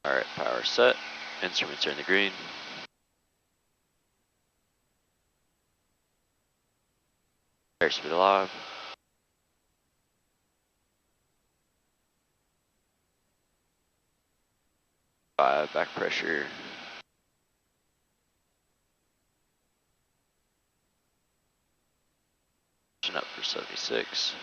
Alright, power set. Instruments are in the green. Airspeed alive. Back pressure. Up for 76.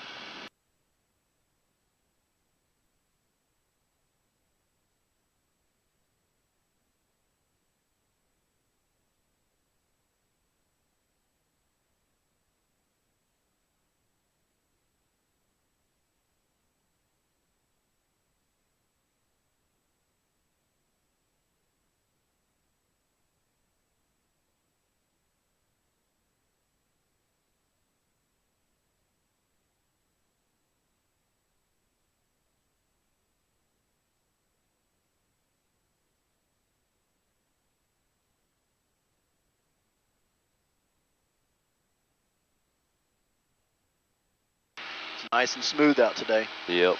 It's nice and smooth out today. Yep.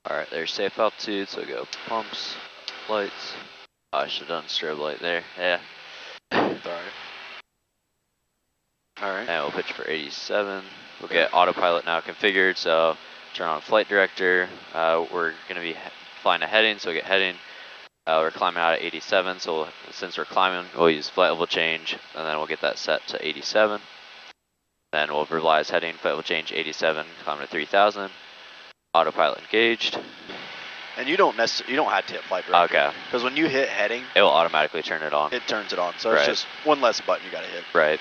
Alright, there's safe altitude, so go pumps, lights. Oh, I should have done strobe light there. Yeah. Alright. Alright. And we'll pitch for 87. We'll get autopilot now configured, so turn on flight director. We're going to be flying a heading, so we'll get heading. We're climbing out at 87, so since we're climbing, we'll use flight level change, and then we'll get that set to 87. Then we'll revise heading, flight level change 87, climb to 3000. Autopilot engaged. And you don't have to hit flight director. Okay. Because when you hit heading, it will automatically turn it on. It turns it on. So right. It's just one less button you got to hit. Right.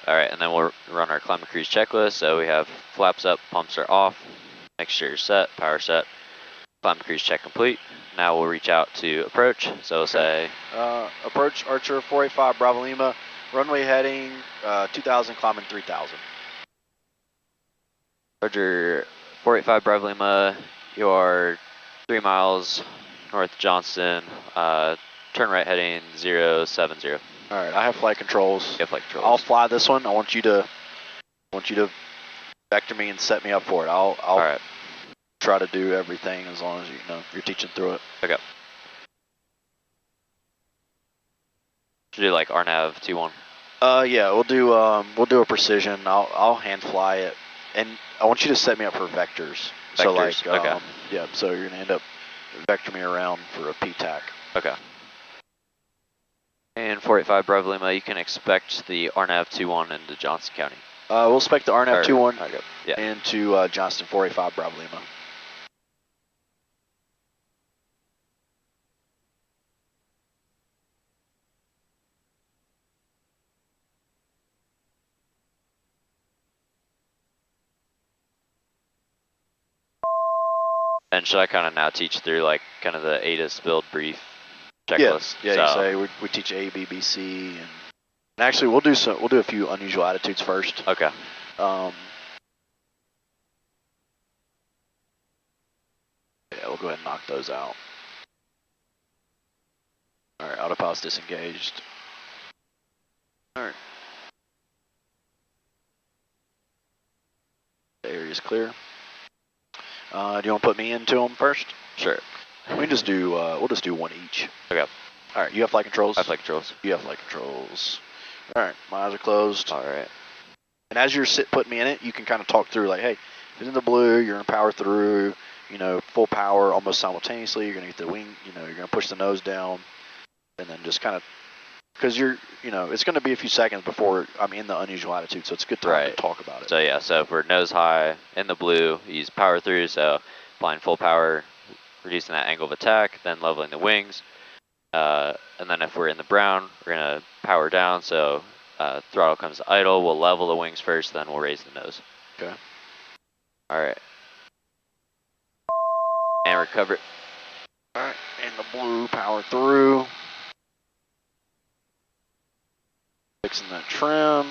All right, and then we'll run our climb and cruise checklist. So we have flaps up, pumps are off, mixture set, power set, climb and cruise check complete. Now we'll reach out to approach. So we'll say approach Archer 485 Bravo Lima, runway heading 2000, climbing 3000. Roger, 485 Bravo Lima, you are 3 miles north Johnston, turn right heading 070. All right, I have flight controls. You have flight controls. I'll fly this one. I want you to vector me and set me up for it. I'll all right. try to do everything as long as you're teaching through it. Okay. Should do like RNAV 21. Yeah, we'll do a precision. I'll hand fly it, and I want you to set me up for vectors. So like, okay. Yeah, so you're gonna end up vector me around for a PTAC. Okay. And 485 Bravo Lima, you can expect the RNAV 21 into Johnson County. We'll expect the RNAV 21 yeah. into Johnston 485 Bravo Lima. And should I kind of now teach through like kind of the ATIS build brief checklist? Yeah, so. You say we teach A, B, B, C, and actually we'll do a few unusual attitudes first. Okay. Yeah, we'll go ahead and knock those out. All right, autopilot's disengaged. All right. The area's clear. Do you want to put me into them first? Sure. We can just do, we'll just do one each. Okay. All right, you have flight controls? I have flight controls. You have flight controls. All right, my eyes are closed. All right. And as you're putting me in it, you can kind of talk through like, hey, if it's in the blue, you're going to power through, full power almost simultaneously. You're going to get the wing, you're going to push the nose down. And then just kind of, because it's going to be a few seconds before I'm in the unusual attitude, so it's a good time to talk about it. So yeah, so if we're nose high in the blue, use power through, so applying full power, reducing that angle of attack, then leveling the wings. And then if we're in the brown, we're going to power down, so throttle comes to idle, we'll level the wings first, then we'll raise the nose. Okay. All right. And recover it. All right, in the blue, power through. Fixing that trim.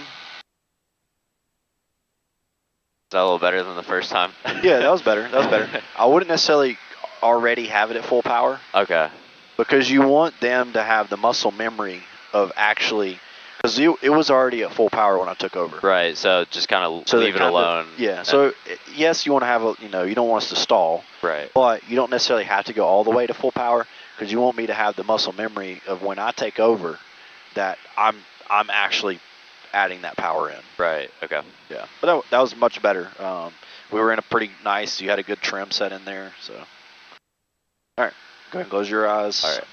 that a little better than the first time? Yeah, that was better. That was better. I wouldn't necessarily already have it at full power. Okay. Because you want them to have the muscle memory of actually, because it was already at full power when I took over. Right. So just kind of So leave it alone. Yeah. So yes, you want to have you don't want us to stall. Right. But you don't necessarily have to go all the way to full power because you want me to have the muscle memory of when I take over, that I'm actually adding that power in. Right. Okay. Yeah. But that was much better. We were in a pretty nice. You had a good trim set in there. So. All right. Go ahead and close your eyes. All right.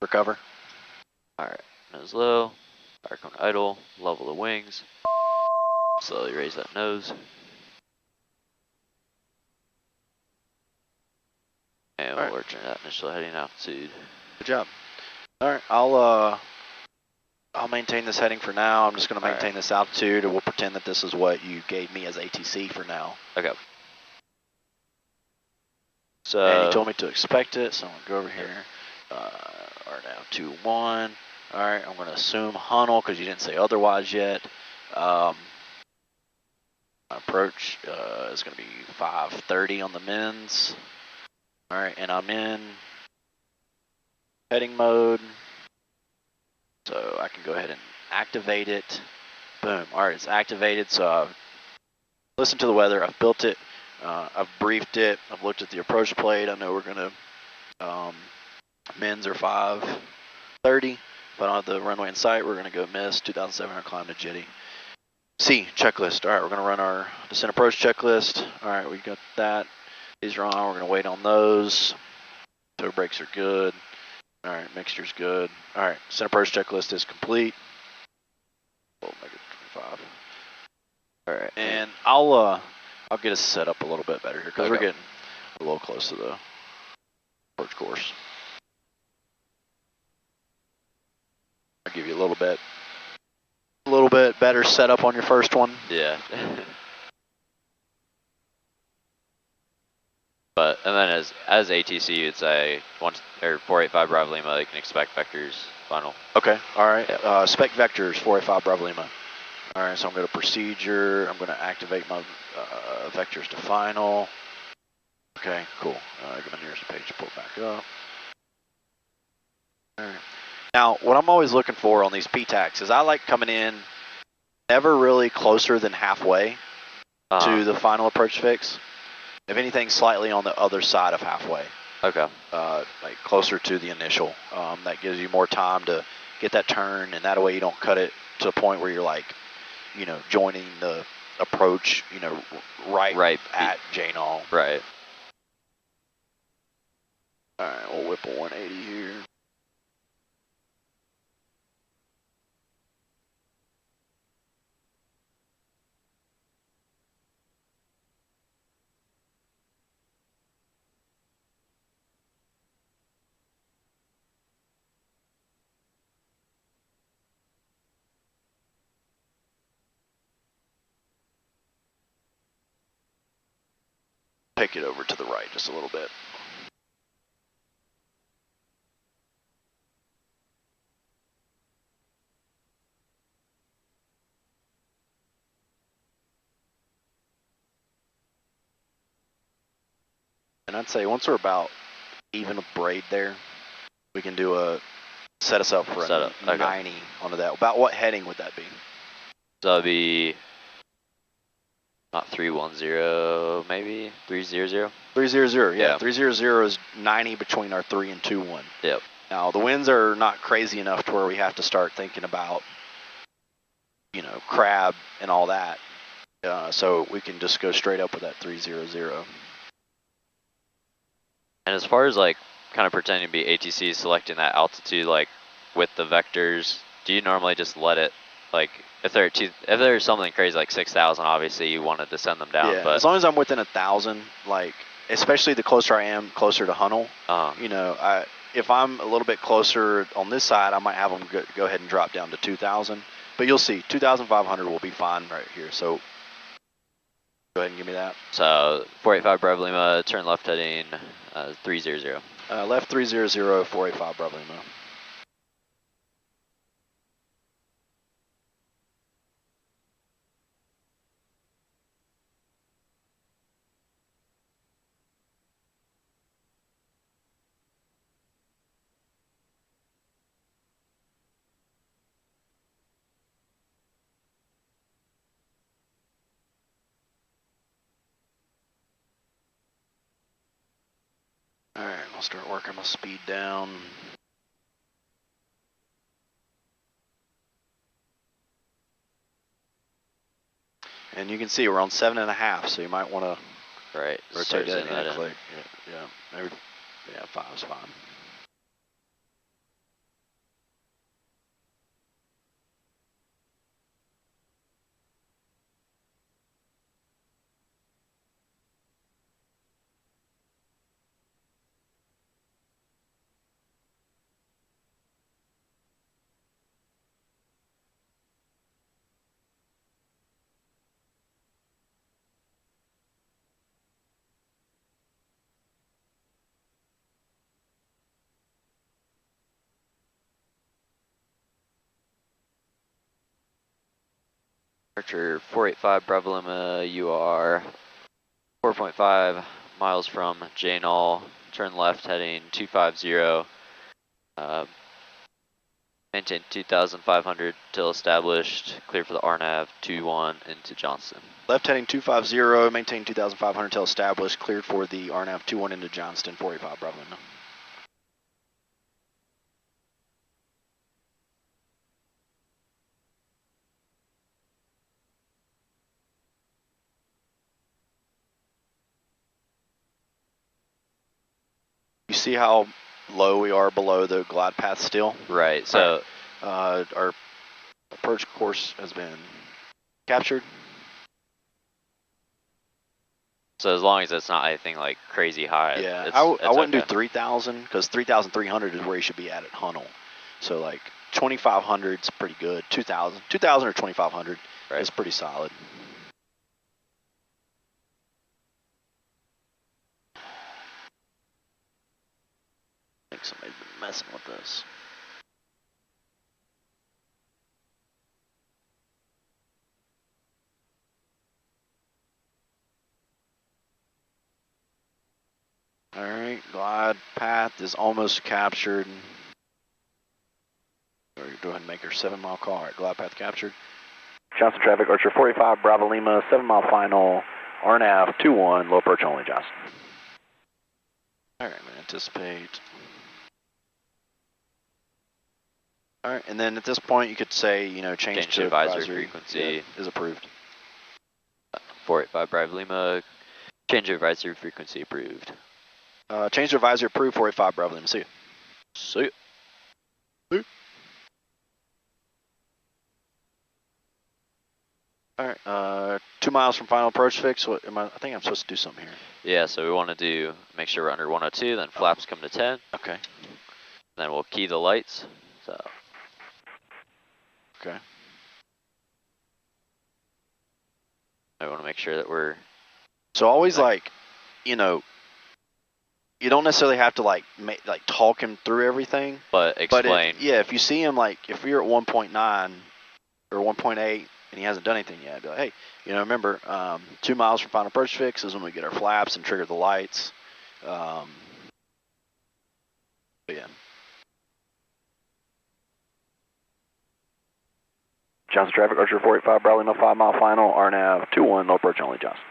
Recover. All right. Nose low. Fire cone idle. Level the wings. Slowly raise that nose. And we'll return that initial heading altitude. Good job. All right. I'll maintain this heading for now. I'm just going to maintain this altitude, and we'll pretend that this is what you gave me as ATC for now. Okay. So. And you told me to expect it, so I'm going to go over here. Are now 2-1. All right. I'm going to assume Hunnel because you didn't say otherwise yet. My approach is going to be 530 on the men's. All right, and I'm in heading mode. So I can go ahead and activate it. Boom. All right, it's activated. So I've listened to the weather. I've built it. I've briefed it. I've looked at the approach plate. I know we're going to, men's are 530. If I don't have the runway in sight, we're going to go miss 2,700 climb to Jetty. C, checklist. All right, we're going to run our descent approach checklist. All right, we got that. These are on. We're going to wait on those. Toe brakes are good. All right, mixture's good. All right, descent approach checklist is complete. We'll make it 25. All right, and I'll get us set up a little bit better here because we're getting a little close to the approach course. I'll give you a little bit better setup on your first one. Yeah. But and then as ATC, you'd say 485 Bravo Lima, you can expect vectors final. Okay. All right. Yep. Spec vectors 485 Bravo Lima. All right. So I'm going to procedure. I'm going to activate my vectors to final. Okay. Cool. Get my nearest page to pull back up. All right. Now, what I'm always looking for on these PTACs is I like coming in never really closer than halfway to the final approach fix. If anything, slightly on the other side of halfway. Okay. Like closer to the initial. That gives you more time to get that turn, and that way you don't cut it to the point where you're like, joining the approach, right at J-Null. Right. All right, we'll whip a 180 here. Pick it over to the right just a little bit. And I'd say once we're about even a braid there, we can do set us up for a 90 onto that. About what heading would that be? So that'd be not 310, maybe 300. 300, yeah. 300 is 90 between our 3 and 2-1. Yep. Now the winds are not crazy enough to where we have to start thinking about, crab and all that. So we can just go straight up with that 300. And as far as kind of pretending to be ATC, selecting that altitude with the vectors, do you normally just let it if there's something crazy like 6,000, obviously you want to descend them down. Yeah, but as long as I'm within 1,000, especially the closer I am, closer to Hunnel. If I'm a little bit closer on this side, I might have them go ahead and drop down to 2,000. But you'll see, 2,500 will be fine right here. So go ahead and give me that. So 485 Bravo Lima, turn left heading 300. Left 300, 485 Bravo Lima. All right, I'll start working my speed down. And you can see we're on 7.5, so you might want to Right. rotate that that in. in. Click. Yeah, maybe, yeah, 5's fine. Departure 485 Bravo Lima, you are 4.5 miles from J Null, turn left heading 250, maintain 2,500 till established, clear for the RNAV 21 into Johnston. Left heading 250, maintain 2,500 till established, cleared for the RNAV 21 into Johnston, 485 Bravo Lima. You see how low we are below the glide path still? Right, so our approach course has been captured. as long as it's not anything like crazy high, Yeah, it's I wouldn't okay. do 3,000 because 3,300 is where you should be at Hunnell. So like 2,500 is pretty good. 2,000 or 2,500 Right. is pretty solid. I think somebody's been messing with this. All right, glide path is almost captured. We're going to go ahead and make our 7-mile call. All right, glide path captured. Johnston traffic, Archer 45, Bravo Lima, 7-mile final, RNAV 21, low approach only, Johnston. All right, I'm going to anticipate. All right, and then at this point you could say, you know, change to advisory frequency. Yeah, is approved. 485 Bravo Lima, change of advisory frequency approved. Change to advisory approved, 485 Bravo Lima. See you. See ya. All right, 2 miles from final approach fix. What am I think I'm supposed to do something here. Yeah, so we want to do, make sure we're under 102, then flaps come to 10. Okay. Then we'll key the lights. So. Okay. I want to make sure that we're. So always like, you know, you don't necessarily have to like talk him through everything. But explain. But if you see him like, if you're at 1.9 or 1.8 and he hasn't done anything yet, be like, hey, you know, remember, 2 miles from final approach fix is when we get our flaps and trigger the lights. But yeah. Johnston traffic, Archer 485, Bravo Lima, 5-mile final, RNAV 21, no approach only, Johnston.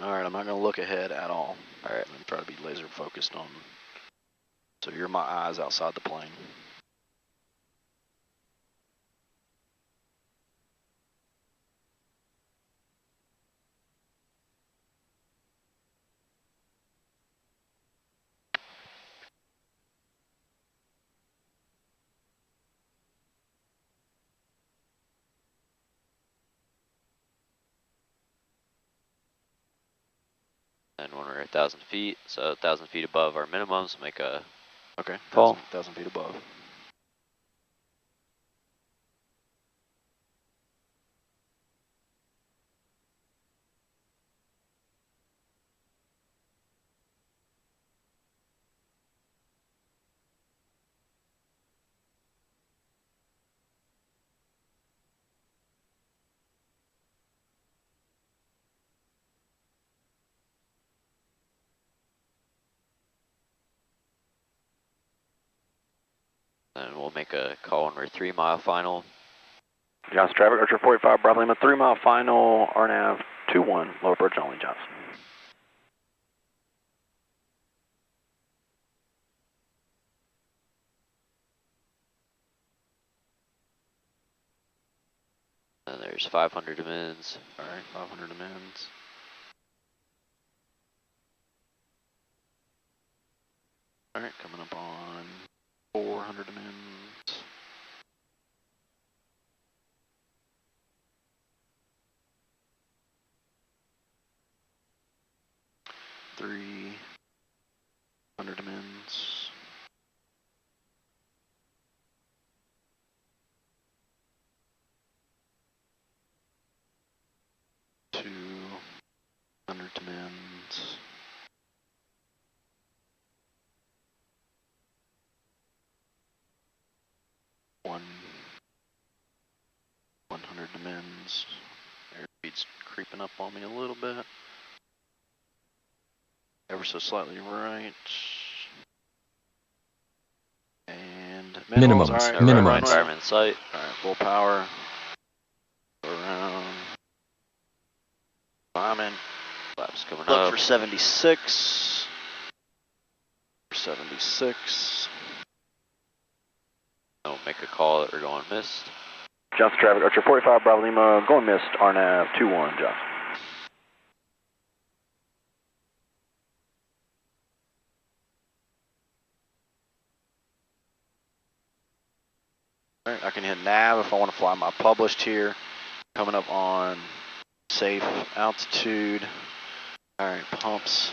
All right, I'm not going to look ahead at all. All right, I'm going to try to be laser focused on. So you're my eyes outside the plane. And when we're 1,000 feet, so 1,000 feet above our minimums, make a Okay, call. 1,000 feet above. And we'll make a call when we're 3 mile final. Johnson traffic, Archer 45, Bravo Lima, 3 mile final, RNAV 21, lower bridge only, Johnson. And there's 500 amends. Alright, 500 amends. Alright, coming up on 400 amends. Three 100 amends. Two 100 amends. One 100 amends. Airspeed's creeping up on me a little bit. Ever so slightly right. And minimums. All right, Minimums. Environment sight. All right, full power. Around. Climbing. Flaps coming Look up. for 76. 76. Don't make a call that we're going missed. Johnson traffic, Archer 45, Bravo Lima, going missed, RNAV 21, Johnson. All right, I can hit nav if I want to fly my published here. Coming up on safe altitude. All right, pumps,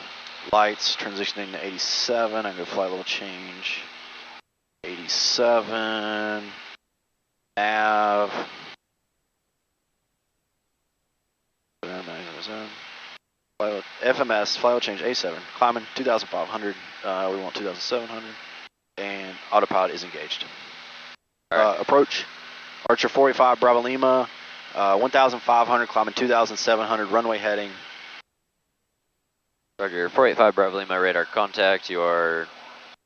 lights, transitioning to 87. I'm going to fly a little change. 87. Nav. FMS, fly change A7. Climbing 2,500. We want 2,700. And autopilot is engaged. Right. Approach. Archer 45, Bravo Lima. 1,500, climbing 2,700, runway heading. Roger, 485 Bravo Lima, radar contact. You are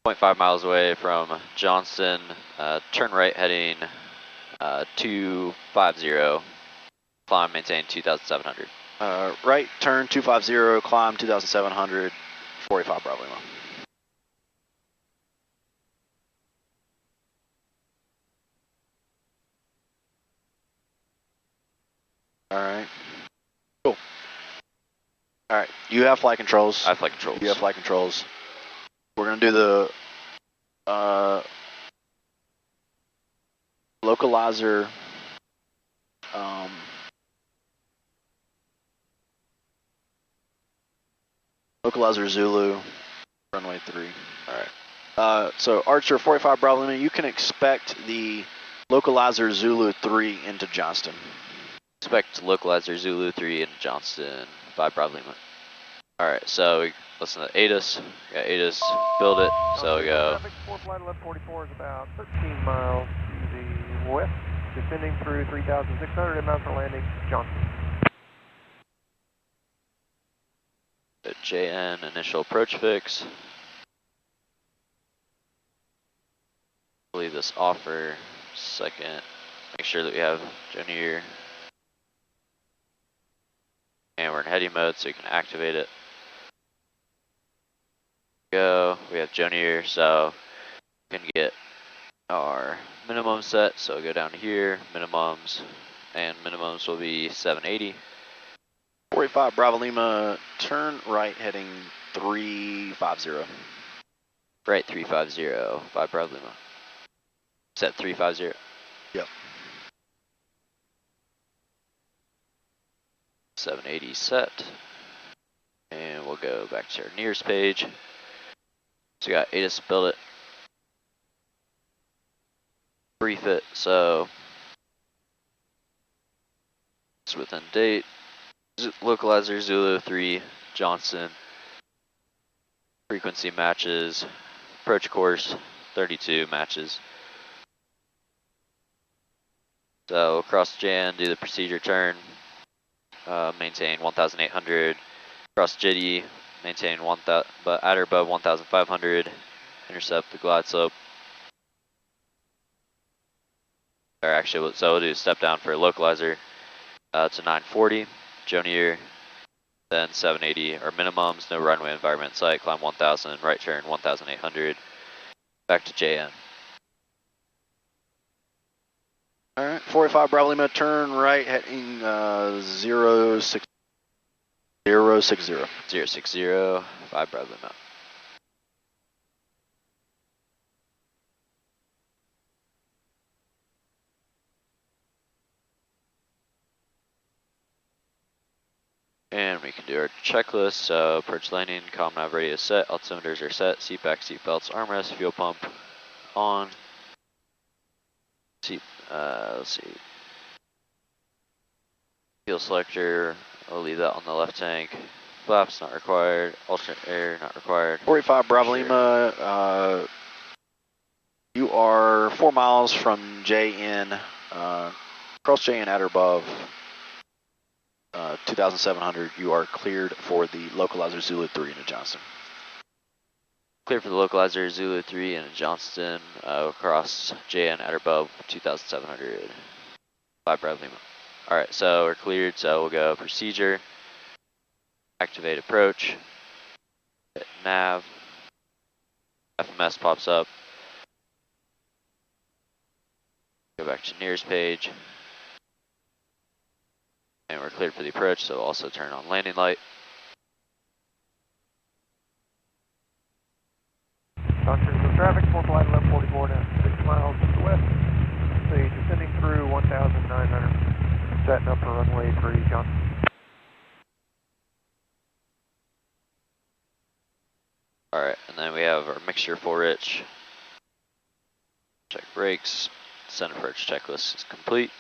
0.5 miles away from Johnston. Turn right heading 250. Climb, maintain 2,700. Right, turn 250, climb 2,700, 485 Bravo Lima. All right. Cool. All right. You have flight controls. I have flight controls. You have flight controls. We're going to do the localizer. Localizer Zulu, runway 3. All right. So Archer 45 Bravo Lima, you can expect the localizer Zulu 3 into Johnston. Expect localizer Zulu 3 in Johnston by Bravo Lima. Alright, so we listen to ATIS. We got ATIS, build it. So we go. Traffic for flight 1144 is about 13 miles to the west, descending through 3,600 inbound for landing, Johnston. JN initial approach fix. Leave this off for a second. Make sure that we have Junior. And we're in heading mode so we can activate it. Go. We have Junior, so we can get our minimum set. So we'll go down here, minimums, and minimums will be 780. 45 Bravo Lima, turn right heading 350. Right 350 by Bravo Lima. Set 350. Yep. 780 set. And we'll go back to our nearest page. So we got ATIS build it. Brief it, so it's within date. Localizer Zulu 3, Johnson. Frequency matches. Approach course 32 matches. So cross Jan, do the procedure turn. Maintain 1,800. Cross Jitty, maintain 1,000, but at or above 1,500. Intercept the glide slope. Or actually, so we'll do a step down for localizer to 940, Jonier, then 780 are minimums, no runway environment site, climb 1000, right turn 1800, back to JN. All right, 45 Bravo Lima, turn right, heading 060. 060. 060, 5 Bravo Lima. And we can do our checklist. So approach landing, comm nav radius set, all cylinders are set, seat back, seat belts, armrest, fuel pump on. Seat, let's see. Fuel selector, I'll leave that on the left tank. Flaps not required, alternate air not required. 45 Bravo Sure. Lima, you are 4 miles from JN, cross JN at or above 2,700. You are cleared for the localizer Zulu 3 into Johnston. Clear for the localizer Zulu 3 in Johnston, across JN at or above 2,700. 5 Bravo Lima. Alright, so we're cleared, so we'll go procedure, activate approach, hit nav, FMS pops up, go back to nearest page, and we're cleared for the approach, so we'll also turn on landing light. Conscious of traffic, full flight 1144 down 6 miles to the west. Say descending through 1,900, setting up for runway 3, Johnson. Alright, and then we have our mixture full rich. Check brakes, descent approach checklist is complete.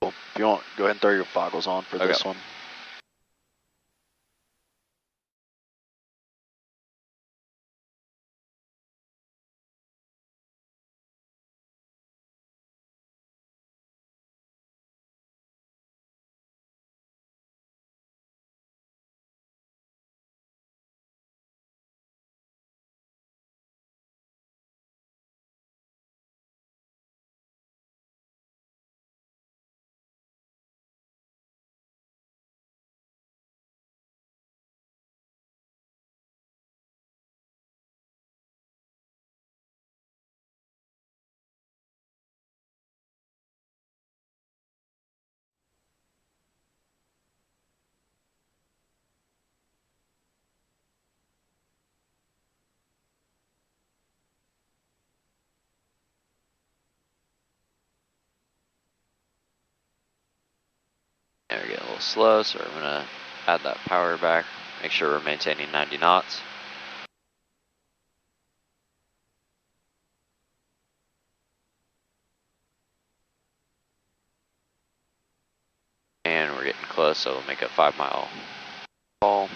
Cool. If you want, go ahead and throw your foggles on for this one. And we're getting a little slow, so we're gonna add that power back, make sure we're maintaining 90 knots. And we're getting close, so we'll make a 5 mile call.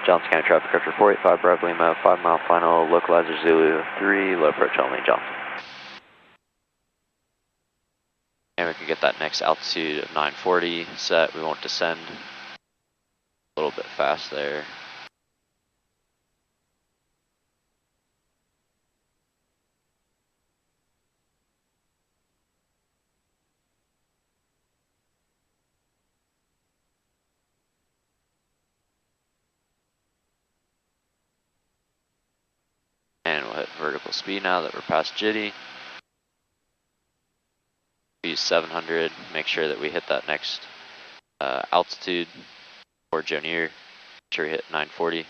Johnson County Traffic Craft Report, 5 Bravo Lima, 5 mile final, localizer Zulu 3, low approach only, Johnson. And we can get that next altitude of 940 set. We won't descend. A little bit fast there. And we'll hit vertical speed now that we're past Jitty. Use 700, make sure that we hit that next altitude for Jonier. Make sure we hit 940.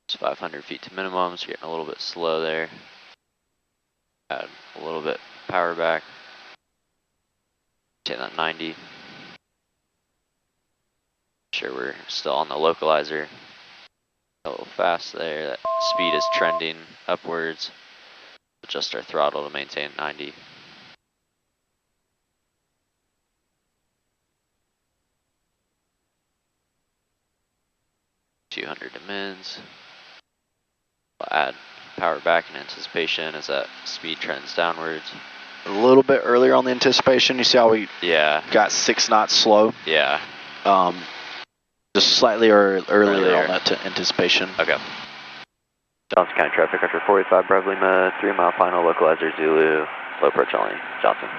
It's 500 feet to minimum, so you're getting a little bit slow there. Add a little bit power back. Take that 90. Make sure we're still on the localizer. A little fast there. That speed is trending upwards. Adjust our throttle to maintain 90. $200 to mins. We'll add power back in anticipation as that speed trends downwards. A little bit earlier on the anticipation. You see how we got 6 knots slow? Yeah. Just slightly earlier on Earlier. that anticipation. Okay. Johnson County traffic, Archer 45, Bravo Lima, 3 mile final, localizer Zulu, slow approach only, Johnson.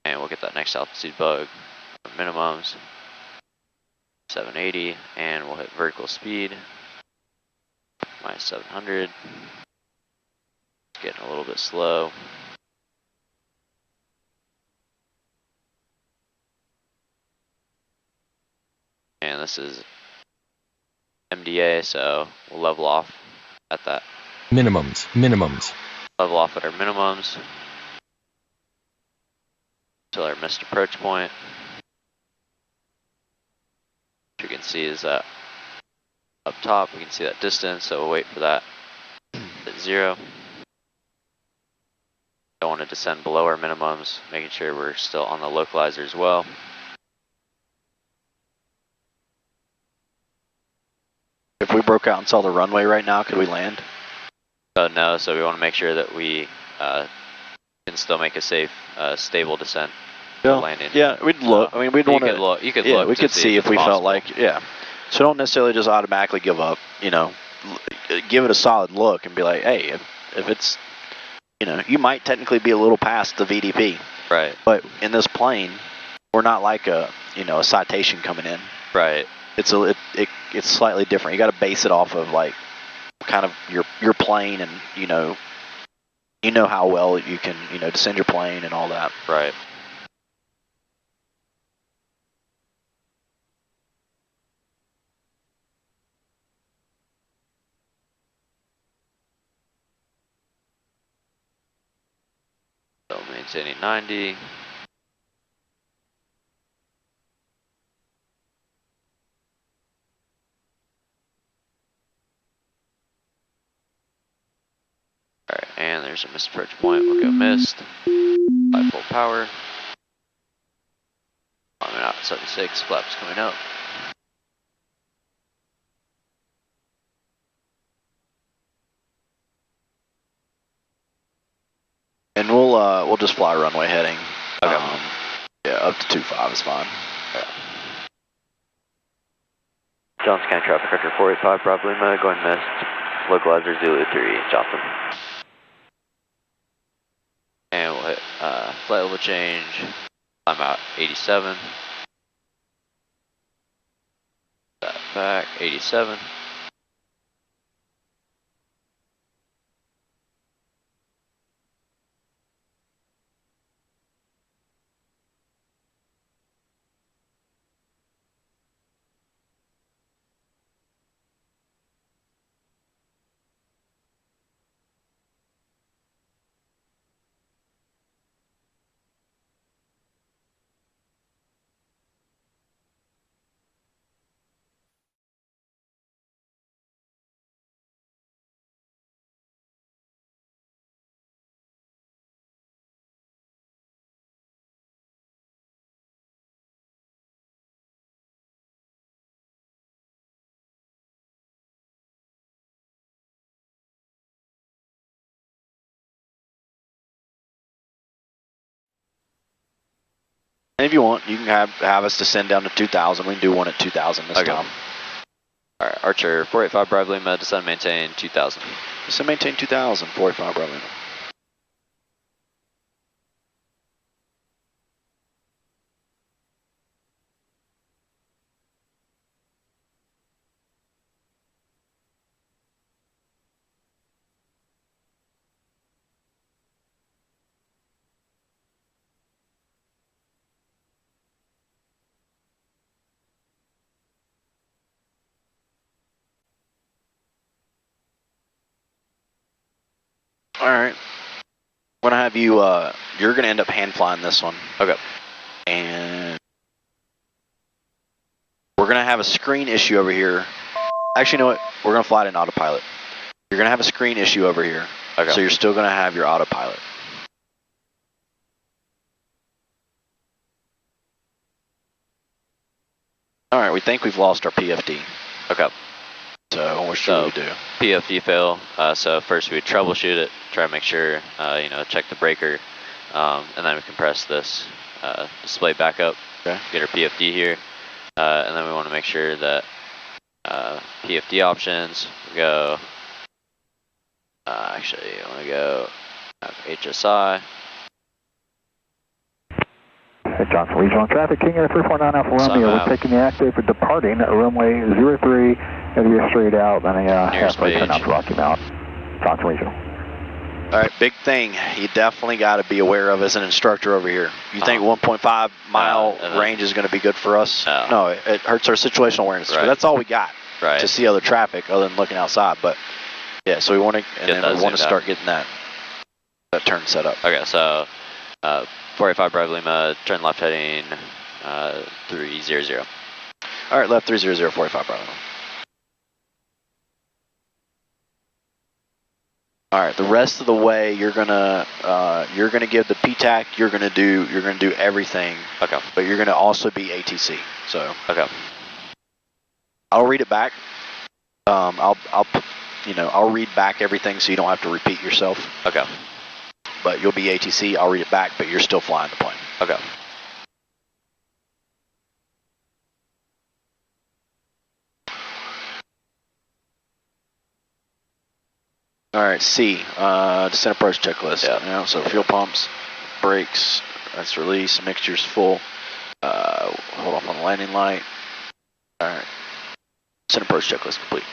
And we'll get that next altitude bug, minimums, 780, and we'll hit vertical speed, minus 700. Getting a little bit slow. And this is MDA, so we'll level off at that. Minimums. Level off at our minimums till our missed approach point. What you can see is that up top, we can see that distance, so we'll wait for that at 0. Don't want to descend below our minimums, making sure we're still on the localizer as well. If we broke out and saw the runway right now, could we land? No, so we want to make sure that we can still make a safe, stable descent for landing. Yeah, we'd look. I mean, we'd want to look. You could yeah, look. we could see if we felt like, yeah. So don't necessarily just automatically give up. You know, give it a solid look and be like, hey, if it's, you know, you might technically be a little past the VDP. Right. But in this plane, we're not like a citation coming in. Right. It's it's slightly different. You got to base it off of like kind of your plane, and you know how well you can descend your plane and all that. Right. So maintaining 90. Alright, and there's a missed approach point. We'll go missed. By full power. Climbing out 76, flaps coming up. And we'll just fly runway heading. Okay. Yeah, up to 25 is fine. Yeah. Johnson County traffic, Archer 485, Bravo Lima, going missed. Localizer Zulu 3, Johnson. And we'll hit flight level change. Climb out 87. That back 87. And if you want, you can have us descend down to 2,000. We can do one at 2,000 this time. Alright, Archer 485, Bravo Lima, descend maintain 2,000. Descend maintain 2,000, 485 Bravo Lima. All right. I'm gonna have you. You're gonna end up hand flying this one. Okay. And we're gonna have a screen issue over here. Actually, you know what? We're gonna fly it in autopilot. You're gonna have a screen issue over here. Okay. So you're still gonna have your autopilot. All right. We think we've lost our PFD. Okay. So what should So we do? PFD fail. So first we troubleshoot it, try to make sure, check the breaker, and then we can press this display back up, Okay. get our PFD here, and then we want to make sure that PFD options, we go, actually I want to go HSI. Johnson Regional Traffic, King Air 349 Alpha Romeo, we're taking the active for departing runway 03, going to be straight out, then a halfway turn out to Rocky Mount. Johnson Regional. All right, big thing you definitely got to be aware of as an instructor over here. You think 1.5 mile range is going to be good for us? No, it hurts our situational awareness. Right. That's all we got Right. to see other traffic other than looking outside. But yeah, so we want to, and then we want to start getting that turn set up. Okay, so 485 Bravo Lima, turn left heading 300. All right, left 300, 45 Bravo Lima. All right, the rest of the way you're gonna give the PTAC. You're gonna do everything. Okay. But you're gonna also be ATC. So. Okay. I'll read it back. I'll read back everything so you don't have to repeat yourself. Okay. But you'll be ATC. I'll read it back, but you're still flying the plane. Okay. All right, C, descent approach checklist. Yeah. So fuel pumps, brakes, that's release, mixture's full. Hold off on the landing light. All right, descent approach checklist complete.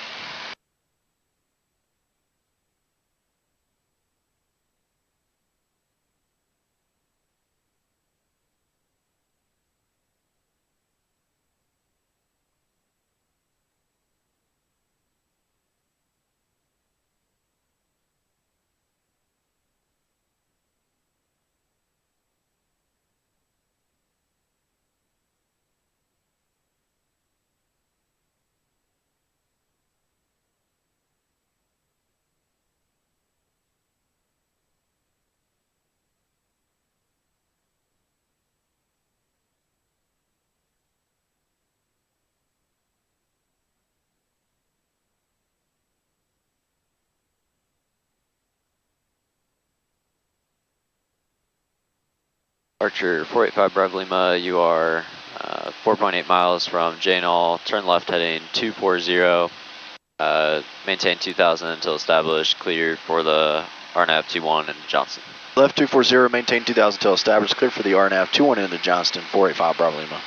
Archer 485 Bravo Lima, you are 4.8 miles from JNL, turn left heading 240, maintain 2000 until established, cleared for the RNAV 21 in Johnston. Left 240, maintain 2000 until established, cleared for the RNAV 21 into Johnston, 485 Bravo Lima.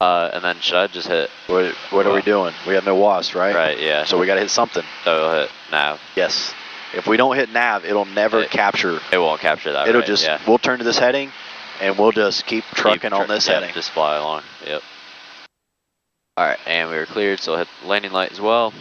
And then should I just hit? What are we doing? We have no WASP, right? Right, yeah. So we got to hit something. So we'll hit nav. Yes. If we don't hit nav, it'll never capture. It won't capture that. It'll right? we'll turn to this heading, and we'll just keep trucking on this heading. Just fly along. Yep. All right, and we were cleared, so we'll hit the landing light as well.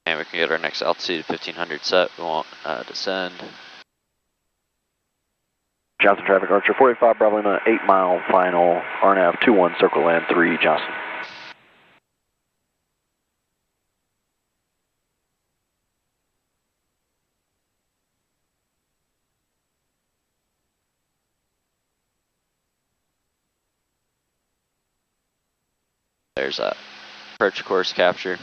And we can get our next altitude 1500 set. We won't descend. Johnson traffic, Archer 485 Bravo Lima, 8 mile final, RNAV 21, circle land 3, Johnson. There's that approach course capture.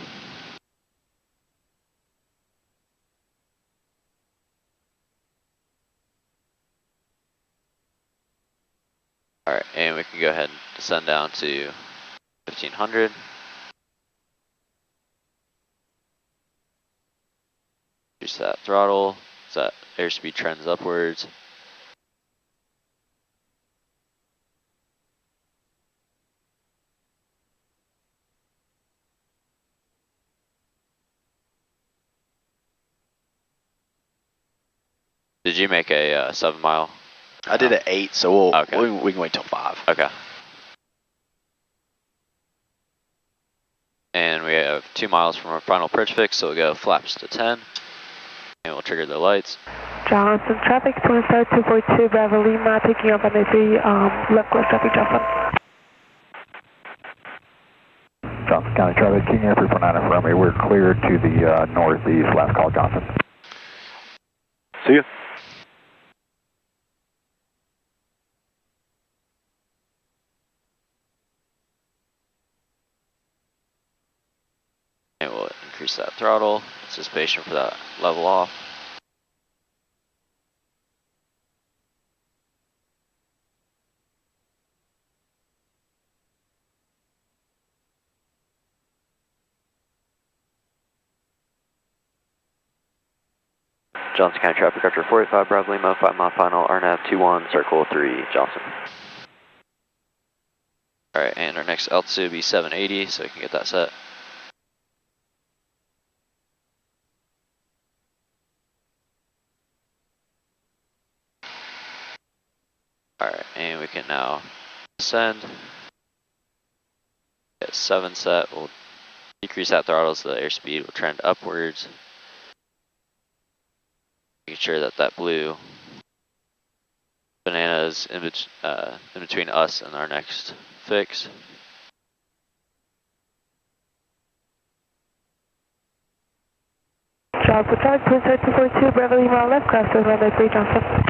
All right, and we can go ahead and descend down to 1500. Reduce that throttle, so that airspeed trends upwards. Did you make a 7 mile? I did at 8, so okay. we can wait till 5. Okay. And we have 2 miles from our final approach fix, so we'll go flaps to 10, and we'll trigger the lights. Johnson traffic, 242 Bravo Lima, taking up on the 3, left course traffic, Johnson. Johnson County traffic, King Air 349 Romeo, we're cleared to the northeast, last call, Johnson. See you. And we'll increase that throttle, anticipation for that level off. Johnson County Traffic Vector 45, Bravo Lima, 5 mile final, RNAV 21, circle 3, Johnson. Alright, and our next altitude will be 780, so we can get that set. Alright, and we can now ascend. Get 7 set, we'll decrease that throttle so the airspeed will trend upwards. Making sure that that blue banana is in between us and our next fix. Job for target, twin side 242, Bravo Lima, left cross over runway 3, Johnson.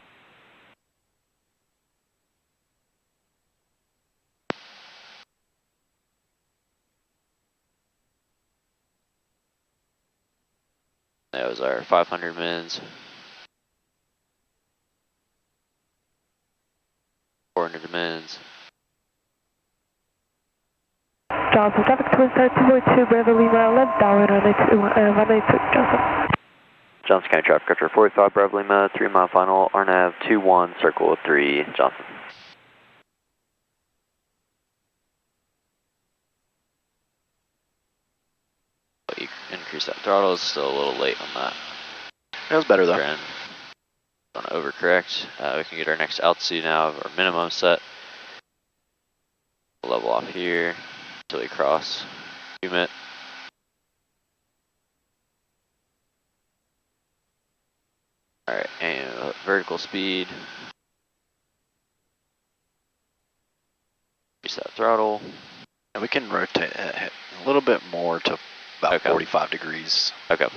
That was our 500 mins. 400 mins. Job for traffic, twin side 242, Bravo Lima, left downwind runway 3, Johnson. Johnson County Traffic Vector 45, Bravo Lima, 3 mile final, RNAV 21, circle 3, Johnson. You increase that throttle, it's still a little late on that. It was better though. Trend. Don't overcorrect. We can get our next altitude now, our minimum set. Level off here until we cross humid. Alright, and vertical speed. Increase that throttle. And we can rotate a little bit more to about Okay. 45 degrees. Okay.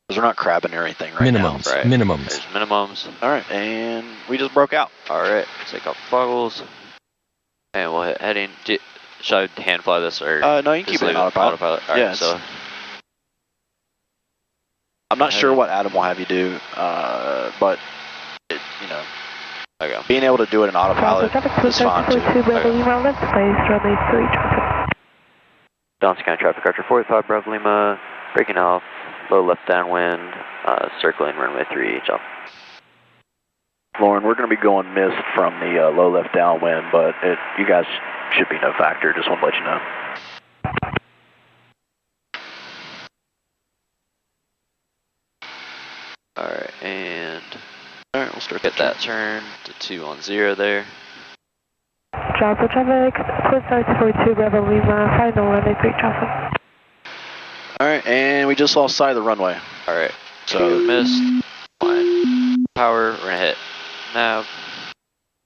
Because we're not crabbing or anything right Minimums. now. Right. Minimums. There's minimums. Alright, and we just broke out. Alright, take off goggles. And we'll hit heading. Should I hand fly this or? No, you can keep it in autopilot. Alright, Yeah, so. I'm not sure what Adam will have you do, but, you know, Okay. being able to do it in autopilot Job for traffic, twin is fine side too. 242, Bravo Lima, left place, runway 3, Johnson. Johnson County Traffic Vector 45, Bravo Lima, breaking off, low left downwind, circling runway 3, jump. Lauren, we're going to be going mist from the low left downwind, but you guys should be no factor. Just want to let you know. Alright, and Alright, we'll start get that turn to 210 there. Job for traffic, twin side 242, Bravo Lima, final runway 3, Johnson. Alright, and we just lost sight of the runway. Alright, So, missed, flying power, we're gonna hit nav.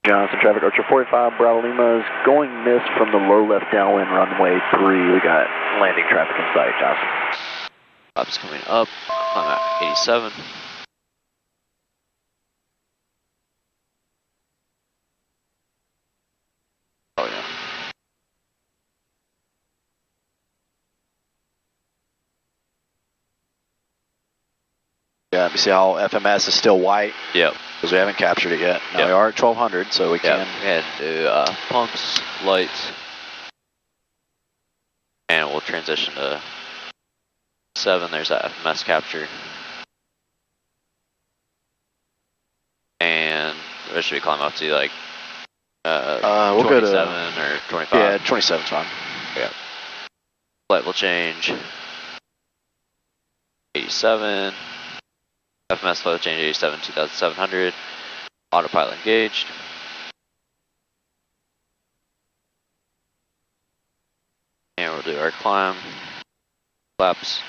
Johnson Traffic Archer 45, Bravo Lima is going mist from the low left downwind runway 3. We got landing traffic in sight, Johnson. Flaps coming up, I'm at 87. Oh yeah. Yeah, you see how FMS is still white? Yep. Because we haven't captured it yet. Now Yep. we are at 1200, so we Yeah, can. and do pumps, lights, and we'll transition to 7. There's that FMS capture, and what should we climb up to? Like We'll 27 go to, or 25. yeah, 27's fine. Yeah. Flight will change. 87. FMS flight will change 87, 2700. Autopilot engaged. And we'll do our climb. Flaps.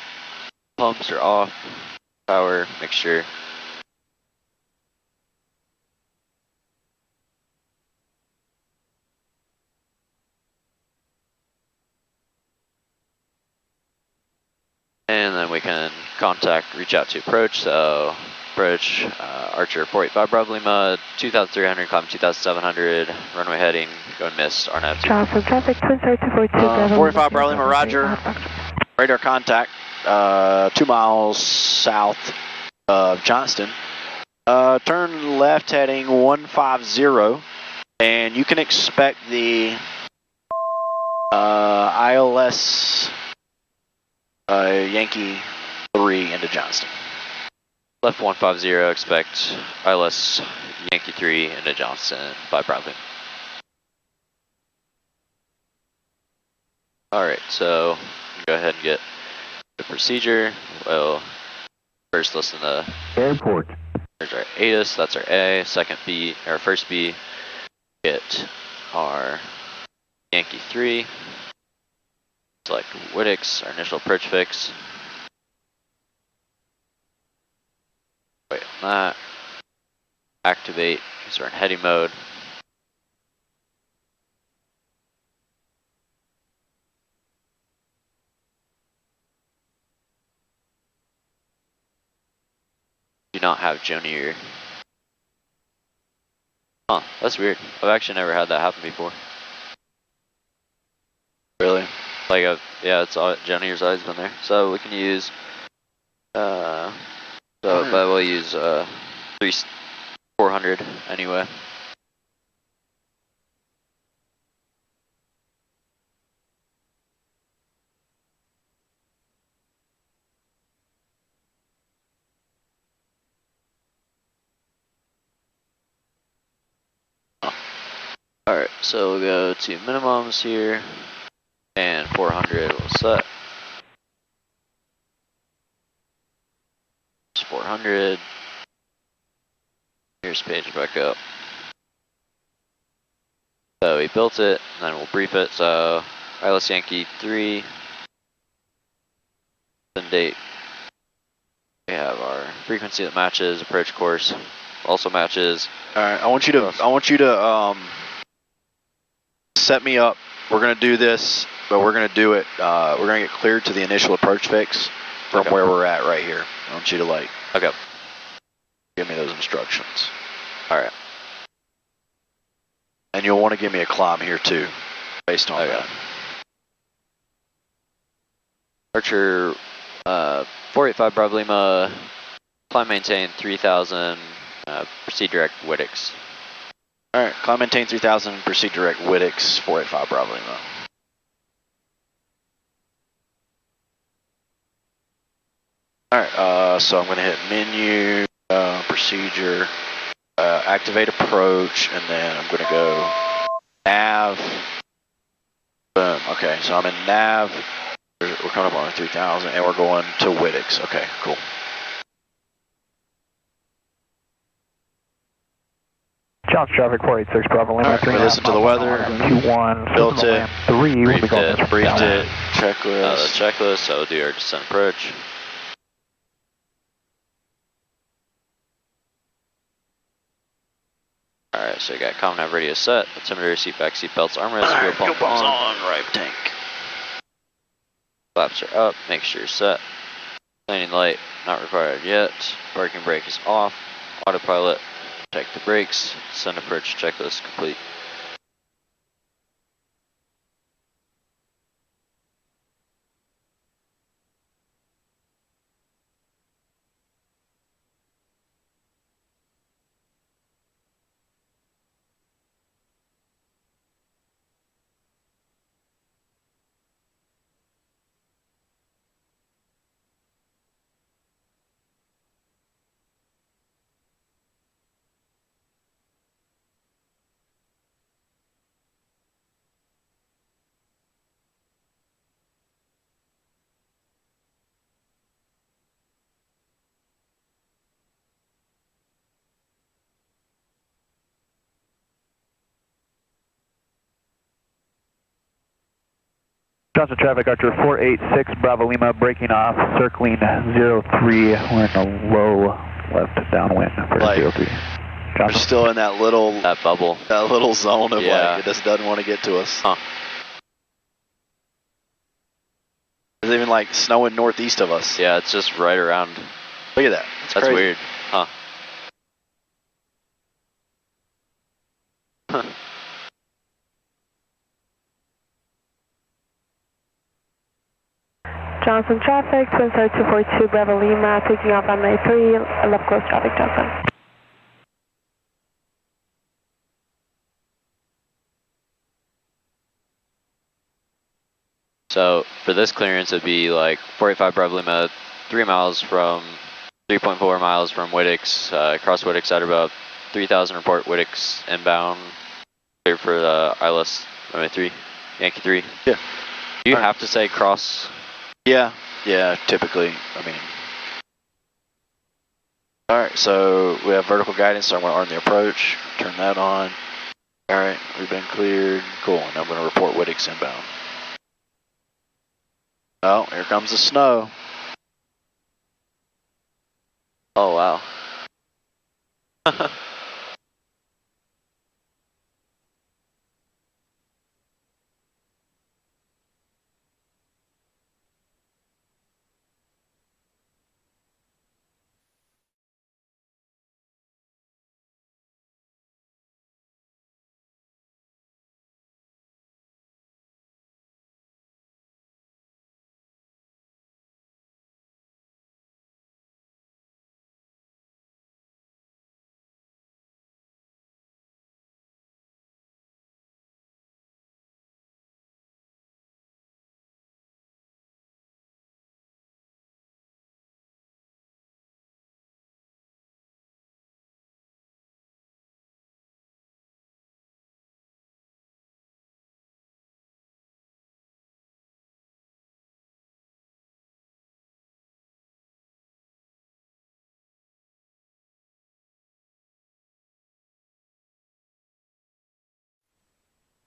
Pumps are off. Power mixture. And then we can reach out to approach. So approach. Archer 485 Bravo Lima, 2,300, climb 2,700, runway heading, going missed, RNAV 2. Johnson traffic, twin star 242, Bravo 45 Bravo Lima, roger. Radar contact, 2 miles south of Johnston. Turn left heading 150, and you can expect the ILS Yankee 3 into Johnston. Left 150, expect ILS Yankee 3 into Johnston by Bravo. Alright, so go ahead and get the procedure. Well, first listen to Airport. there's our ATIS, that's our A, second B, or first B, get our Yankee 3, select Wittix, our initial approach fix. Wait on that. Activate, because we're in heading mode. Do not have Jonier. Huh, that's weird. I've actually never had that happen before. Really? Like, yeah, it's all, Jonier's always been there. So we can use, but we'll use 400 anyway. Alright, so we'll go to minimums here, and 400 will set. 400. Here's page back up. So we built it, and then we'll brief it. So ILS Yankee 3, send date. We have our frequency that matches, approach course also matches. All right, I want you to set me up. We're gonna do this, but we're gonna do it. We're gonna get cleared to the initial approach fix from where we're at right here. I want you to give me those instructions. All right. And you'll want to give me a climb here too, based on that. Archer 485 Bravo Lima, climb maintain 3000, proceed direct Wittix. All right, climb maintain 3000, proceed direct Wittix 485 Bravo Lima. All right, so I'm going to hit menu, procedure, activate approach, and then I'm going to go nav. Boom. Okay, so I'm in nav. We're coming up on 3000, and we're going to Wittix. Okay, cool. Johnson traffic 486 Bravo Lima. Right, listen to the weather. Q1. Built it. 3. Briefed it. Checklist. The checklist. So we'll do our descent approach. Alright, so we got comm nav radio set, altimeter, seat back, seat belts, armrest, fuel pump on, right tank. flaps are up, make sure you're set. Landing light, not required yet. Parking brake is off. Autopilot, check the brakes. Descent approach checklist complete. Johnson traffic, Archer 486 Bravo Lima, breaking off, circling 03. We're in a low left downwind for 03. We're still in that little bubble, that little zone of like it just doesn't want to get to us. Huh. It's even like snowing northeast of us. Yeah, it's just right around. Look at that. That's crazy. weird, huh? Johnson traffic, Twin Star 242 Bravo Lima, taking off on 93, left close traffic, Johnson. So for this clearance, it'd be like 45 Bravo Lima, 3 miles from 3.4 miles from Whittick's, cross Whittick's at about 3,000 report Whittick's inbound, clear for the ILS runway 3, Yankee 3. Yeah. Do you have to say cross? Yeah, typically. I mean. Alright, so we have vertical guidance, so I'm going to arm the approach, turn that on. Alright, we've been cleared. Cool, and I'm going to report Whittick's inbound. Oh, here comes the snow. Oh, wow.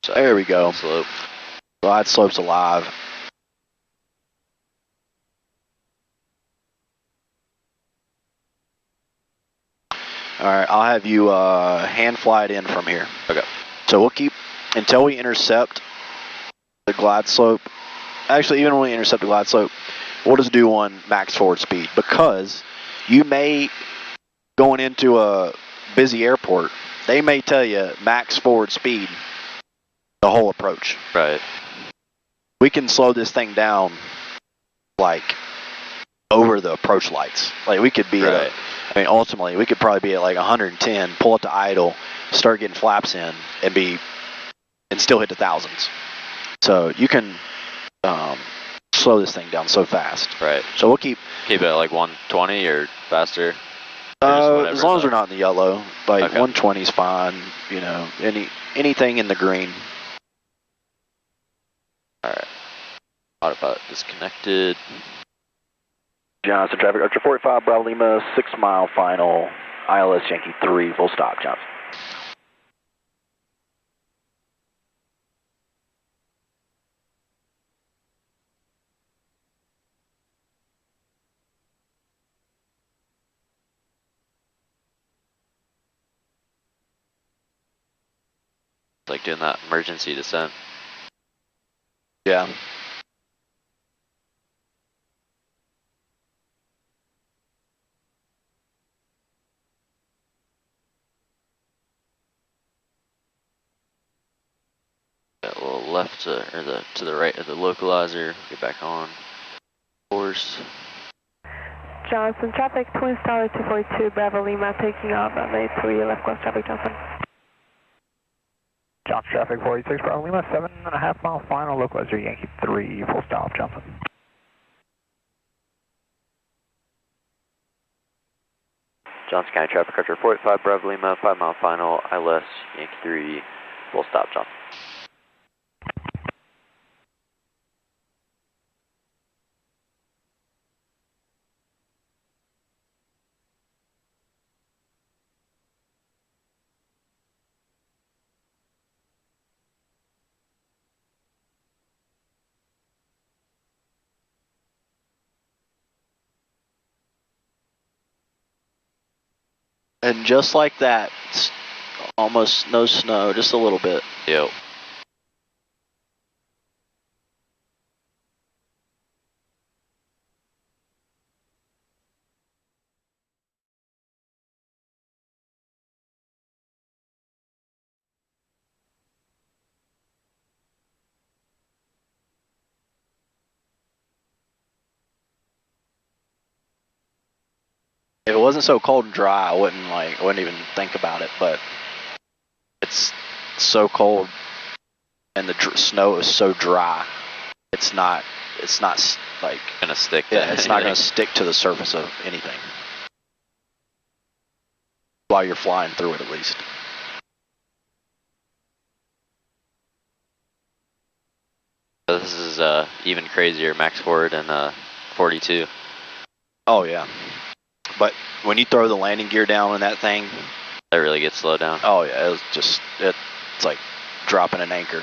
So there we go. Slope. Glide slope's alive. Alright, I'll have you hand fly it in from here. Okay. So we'll keep, until we intercept the glide slope, actually even when we intercept the glide slope, we'll just do one max forward speed, because you may, going into a busy airport, they may tell you max forward speed the whole approach. Right. We can slow this thing down like over the approach lights. Like we could be at I mean, ultimately we could probably be at like 110, pull it to idle, start getting flaps in, and still hit the thousands. So you can slow this thing down so fast. Right. So we'll keep it at like 120 or faster. as long as we're not in the yellow, like Okay. 120 is fine. You know, anything in the green. All right. Autopilot disconnected. Johnson traffic, Archer 45 Bravo Lima, 6 mile final, ILS Yankee 3, full stop, Johnson. Like doing that emergency descent. Yeah. A little left to the right of the localizer. Get back on course. Johnson traffic, Twin Star 242 Bravo Lima, taking off on 93, left close traffic, Johnson. Johnson traffic 46 Bravo Lima, 7.5 mile final, localizer Yankee 3, full stop, Johnson. Johnson County traffic, Archer 45 Bravo Lima, 5 mile final, ILS Yankee 3, full stop, Johnson. And just like that, it's almost no snow, just a little bit. Yep. If it wasn't so cold and dry, I wouldn't even think about it. But it's so cold, and the snow is so dry. It's not like Gonna stick. yeah, it's not gonna stick to the surface of anything while you're flying through it, at least. This is even crazier max forward and 42. Oh yeah, but when you throw the landing gear down in that thing, That really gets slowed down. oh yeah, it's like dropping an anchor.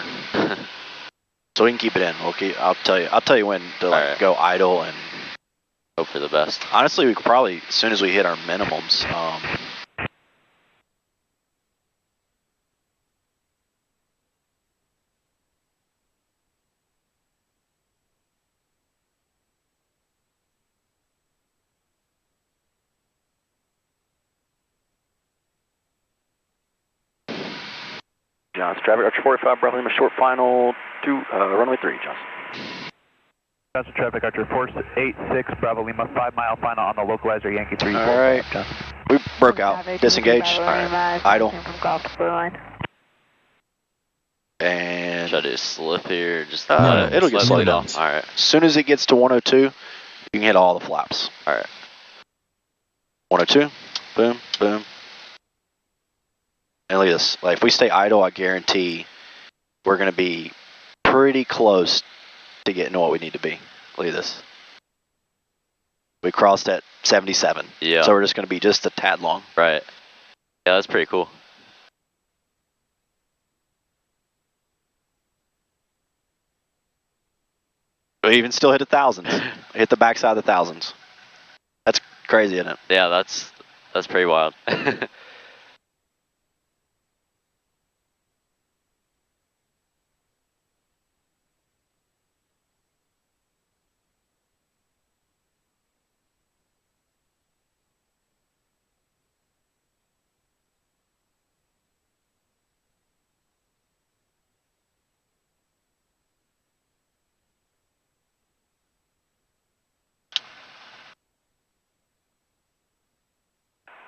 So we can keep it in. I'll tell you when to Alright. go idle, and Hope for the best. honestly, we could probably, as soon as we hit our minimums, Johnson, traffic, Archer 45, Bravo Lima, short final to runway 3, Johnson. Johnson, traffic, Archer 486, Bravo Lima, 5 mile final on the localizer, Yankee 3. All right, we broke out, disengaged, all right, idle. And Should I do slip here? Just it'll get slowed down. All right. As soon as it gets to 102, you can hit all the flaps. All right. 102, boom, boom. And look at this. Like, if we stay idle, I guarantee we're going to be pretty close to getting to what we need to be. Look at this. We crossed at 77. Yeah. So we're just going to be just a tad long. Right. Yeah, that's pretty cool. We even still hit the thousands. Hit the backside of the thousands. That's crazy, isn't it? Yeah, that's pretty wild.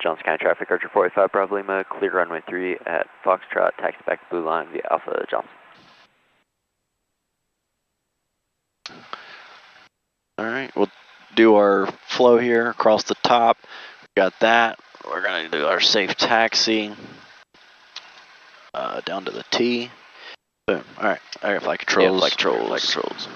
Johnson County traffic, Archer 45, Bravo Lima, clear runway 3 at Foxtrot, taxi back to Blue Line via Alpha Johnson. All right, we'll do our flow here across the top. Got that. We're going to do our safe taxi down to the T. Boom. All right, flight controls. Yeah, flight controls.